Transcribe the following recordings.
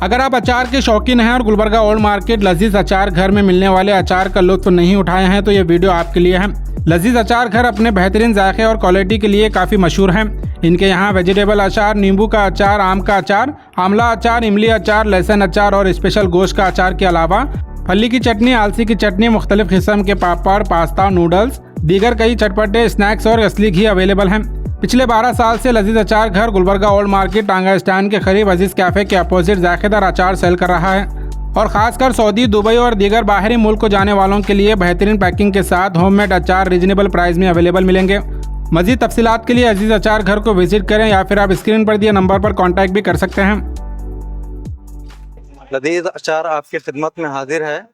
अगर आप अचार के शौकीन हैं और गुलबर्गा ओल्ड मार्केट लजीज अचार घर में मिलने वाले अचार का लुत्फ नहीं उठाए हैं तो ये वीडियो आपके लिए है। लजीज अचार घर अपने बेहतरीन जायके और क्वालिटी के लिए काफ़ी मशहूर हैं। इनके यहाँ वेजिटेबल अचार, नींबू का अचार, आम का अचार, आंवला अचार, इमली अचार, लहसुन अचार और स्पेशल गोश्त का अचार के अलावा फली की चटनी, आलसी की चटनी, मुख्तलिफ किस्म के पापड़, पास्ता, नूडल्स, दीगर कई चटपटे स्नैक्स और असली घी अवेलेबल हैं। पिछले 12 साल से लजीज अचार घर गुलबर्गा ओल्ड मार्केट टांगा स्टैंड के करीब अजीज कैफे के अपोजिट जायकेदार अचार सेल कर रहा है और खासकर सऊदी, दुबई और दीगर बाहरी मुल्क को जाने वालों के लिए बेहतरीन पैकिंग के साथ होममेड अचार रीजनेबल प्राइस में अवेलेबल मिलेंगे। मजीद तफसीलात के लिए अजीज अचार घर को विजिट करें या फिर आप स्क्रीन पर दिए नंबर पर कॉन्टैक्ट भी कर सकते हैं। लजीज अचार आपकी खिदमत में हाजिर है।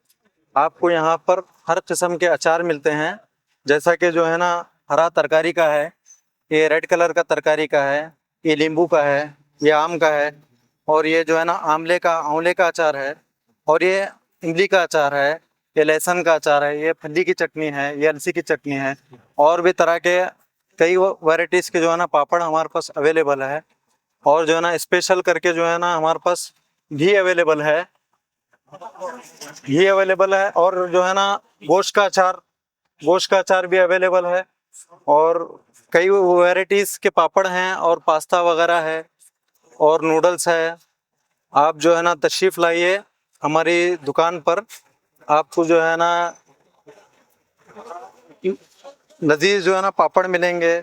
आपको यहाँ पर हर किस्म के अचार मिलते हैं, जैसा कि जो है ना हरा तरकारी का है, ये रेड कलर का तरकारी का है, ये नींबू का है, ये आम का है और ये जो है ना आंवले का अचार है और ये इमली का अचार है, ये लहसुन का अचार है, ये फली की चटनी है, ये अलसी की चटनी है और भी तरह के कई वैरायटीज़ के जो है ना पापड़ हमारे पास अवेलेबल है और जो है ना स्पेशल करके जो है ना हमारे पास घी अवेलेबल है और जो है ना गोश्त का अचार भी अवेलेबल है और कई वैरायटीज़ के पापड़ हैं और पास्ता वगैरह है और नूडल्स है। आप जो है ना तशरीफ़ लाइए हमारी दुकान पर, आपको जो है ना लजीज जो है ना पापड़ मिलेंगे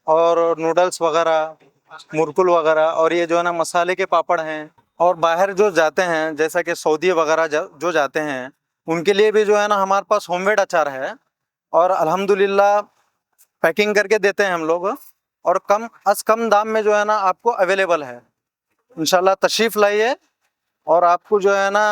और नूडल्स वगैरह, मुरकुल वगैरह और ये जो है ना मसाले के पापड़ हैं। और बाहर जो जाते हैं जैसा कि सऊदी वगैरह जो जाते हैं उनके लिए भी जो है ना हमारे पास होममेड अचार है और अल्हम्दुलिल्लाह पैकिंग करके देते हैं हम लोग और कम दाम में जो है ना आपको अवेलेबल है। इंशाल्लाह तशरीफ़ लाइए और आपको जो है ना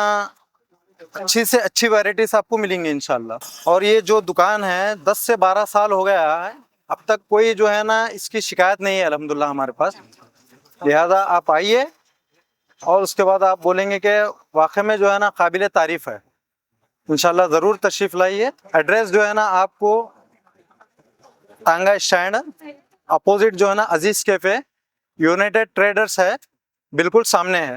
अच्छी से अच्छी वैरायटीज आपको मिलेंगी इंशाल्लाह। और ये जो दुकान है 10 से 12 साल हो गया है, अब तक कोई जो है ना इसकी शिकायत नहीं है अल्हम्दुलिल्लाह हमारे पास। लिहाजा आप आइए और उसके बाद आप बोलेंगे कि वाकई में जो है ना काबिल तारीफ़ है। इंशाल्लाह ज़रूर तशरीफ़ लाइए। एड्रेस जो है ना आपको टांगा स्टैंड अपोजिट जो है ना अजीज़ कैफ़े यूनाइटेड ट्रेडर्स है, बिल्कुल सामने है।